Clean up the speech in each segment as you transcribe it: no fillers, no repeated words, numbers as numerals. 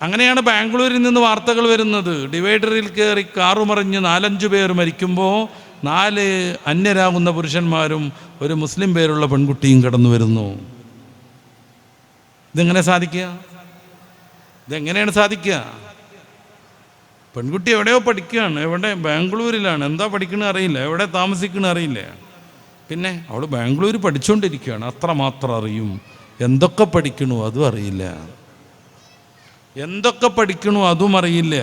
അങ്ങനെയാണ് ബാംഗ്ലൂരിൽ നിന്ന് വാർത്തകൾ വരുന്നത്. ഡിവൈഡറിൽ കയറി കാറുമറിഞ്ഞ് 4-5 പേർ മരിക്കുമ്പോൾ 4 അന്യരാകുന്ന പുരുഷന്മാരും ഒരു മുസ്ലിം പേരുള്ള പെൺകുട്ടിയും കടന്നു വരുന്നു. ഇതെങ്ങനെ സാധിക്കുക? ഇതെങ്ങനെയാണ് സാധിക്കുക? പെൺകുട്ടി എവിടെയോ പഠിക്കുകയാണ്, എവിടെ ബാംഗ്ലൂരിലാണ്, എന്താ പഠിക്കണ അറിയില്ല, എവിടെ താമസിക്കണ അറിയില്ല. പിന്നെ അവൾ ബാംഗ്ലൂർ പഠിച്ചുകൊണ്ടിരിക്കുകയാണ്, അത്രമാത്രം അറിയും. എന്തൊക്കെ പഠിക്കണു അതും അറിയില്ല, എന്തൊക്കെ പഠിക്കണു അതും അറിയില്ല.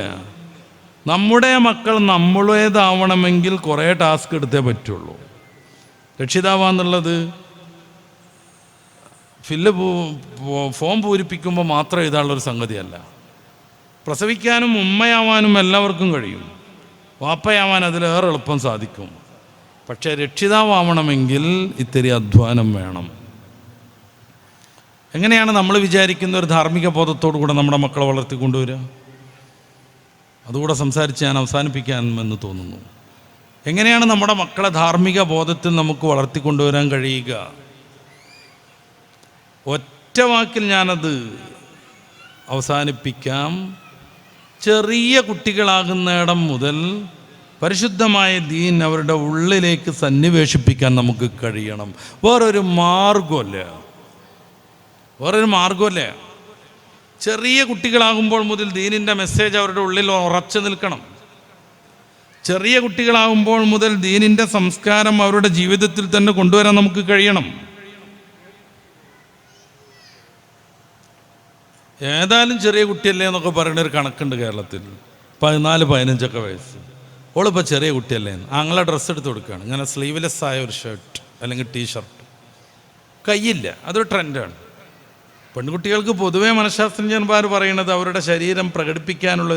നമ്മുടെ മക്കൾ നമ്മുടേതാവണമെങ്കിൽ കുറേ ടാസ്ക് എടുത്തേ പറ്റുള്ളൂ. രക്ഷിതാവാന്നുള്ളത് ഫോം പൂരിപ്പിക്കുമ്പോൾ മാത്രം എഴുതാനുള്ളൊരു സംഗതിയല്ല. പ്രസവിക്കാനും ഉമ്മയാവാനും എല്ലാവർക്കും കഴിയും, വാപ്പയാവാൻ അതിലേറെ എളുപ്പം സാധിക്കും. പക്ഷേ രക്ഷിതാവാവണമെങ്കിൽ ഇത്തിരി അധ്വാനം വേണം. എങ്ങനെയാണ് നമ്മൾ വിചാരിക്കുന്ന ഒരു ധാർമ്മിക ബോധത്തോടു കൂടെ നമ്മുടെ മക്കളെ വളർത്തിക്കൊണ്ടുവരിക? അതുകൂടെ സംസാരിച്ച് ഞാൻ അവസാനിപ്പിക്കാമെന്ന് തോന്നുന്നു. എങ്ങനെയാണ് നമ്മുടെ മക്കളെ ധാർമ്മിക ബോധത്തിൽ നമുക്ക് വളർത്തിക്കൊണ്ടുവരാൻ കഴിയുക? ഒറ്റ വാക്കിൽ ഞാനത് അവസാനിപ്പിക്കാം. ചെറിയ കുട്ടികളാകുന്നിടം മുതൽ പരിശുദ്ധമായ ദീൻ അവരുടെ ഉള്ളിലേക്ക് സന്നിവേശിപ്പിക്കാൻ നമുക്ക് കഴിയണം. വേറൊരു മാർഗമല്ല. ചെറിയ കുട്ടികളാകുമ്പോൾ മുതൽ ദീനിൻ്റെ മെസ്സേജ് അവരുടെ ഉള്ളിൽ ഉറച്ചു നിൽക്കണം. ചെറിയ കുട്ടികളാകുമ്പോൾ മുതൽ ദീനിൻ്റെ സംസ്കാരം അവരുടെ ജീവിതത്തിൽ തന്നെ കൊണ്ടുവരാൻ നമുക്ക് കഴിയണം. ഏതായാലും ചെറിയ കുട്ടിയല്ലേ എന്നൊക്കെ പറയുന്ന ഒരു കണക്കുണ്ട് കേരളത്തിൽ. 14-15 വയസ്സ്. ഓളിപ്പോൾ ചെറിയ കുട്ടിയല്ലേ, ആങ്ങളെ ഡ്രസ്സ് എടുത്ത് കൊടുക്കുകയാണ്, ഇങ്ങനെ സ്ലീവ്ലെസ് ആയ ഒരു ഷർട്ട് അല്ലെങ്കിൽ ടീഷർട്ട്, കയ്യില്ല, അതൊരു ട്രെൻഡാണ്. പെൺകുട്ടികൾക്ക് പൊതുവേ മനഃശാസ്ത്രജ്ഞന്മാർ പറയുന്നത് അവരുടെ ശരീരം പ്രകടിപ്പിക്കാനുള്ള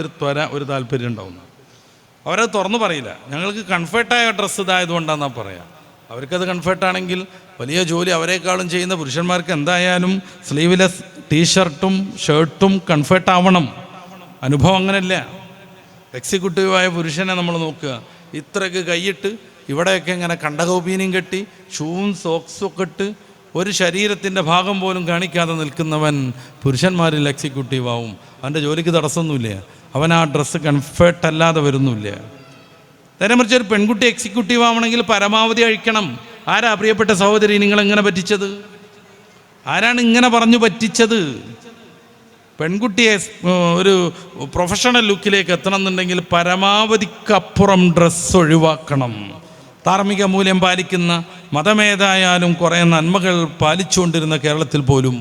ഒരു താല്പര്യം ഉണ്ടാവുന്നു. അവരത് തുറന്നു പറയില്ല. ഞങ്ങൾക്ക് കംഫർട്ടായ ഡ്രസ്സ് ഇതായതുകൊണ്ടാണെന്നാണ് പറയാം. അവർക്കത് കംഫർട്ടാണെങ്കിൽ വലിയ ജോലി അവരെക്കാളും ചെയ്യുന്ന പുരുഷന്മാർക്ക് എന്തായാലും സ്ലീവ്ലെസ് ടീഷർട്ടും ഷർട്ടും കംഫർട്ടാവണം. അനുഭവം അങ്ങനെയല്ല. എക്സിക്യൂട്ടീവായ പുരുഷനെ നമ്മൾ നോക്കുക, ഇത്രയ്ക്ക് കൈയിട്ട് ഇവിടെയൊക്കെ ഇങ്ങനെ കണ്ടകോപീനിയും കെട്ടി ഷൂവും സോക്സും ഒക്കെ ഇട്ട് ഒരു ശരീരത്തിൻ്റെ ഭാഗം പോലും കാണിക്കാതെ നിൽക്കുന്നവൻ പുരുഷന്മാരിൽ എക്സിക്യൂട്ടീവാവും. അവൻ്റെ ജോലിക്ക് തടസ്സമൊന്നുമില്ല, അവൻ ആ ഡ്രസ്സ് കംഫർട്ടല്ലാതെ വരുന്നില്ല. നേരെ മറിച്ച് ഒരു പെൺകുട്ടി എക്സിക്യൂട്ടീവ് ആവണമെങ്കിൽ പരമാവധി അഴിക്കണം. ആരാ പ്രിയപ്പെട്ട സഹോദരി നിങ്ങളെങ്ങനെ പറ്റിച്ചത്? ആരാണ് ഇങ്ങനെ പറഞ്ഞു പറ്റിച്ചത്? പെൺകുട്ടിയെ ഒരു പ്രൊഫഷണൽ ലുക്കിലേക്ക് എത്തണം എന്നുണ്ടെങ്കിൽ പരമാവധിക്കപ്പുറം ഡ്രസ്സ് ഒഴിവാക്കണം. ധാർമ്മിക മൂല്യം പാലിക്കുന്ന മതമേതായാലും കുറേ നന്മകൾ പാലിച്ചുകൊണ്ടിരുന്ന കേരളത്തിൽ പോലും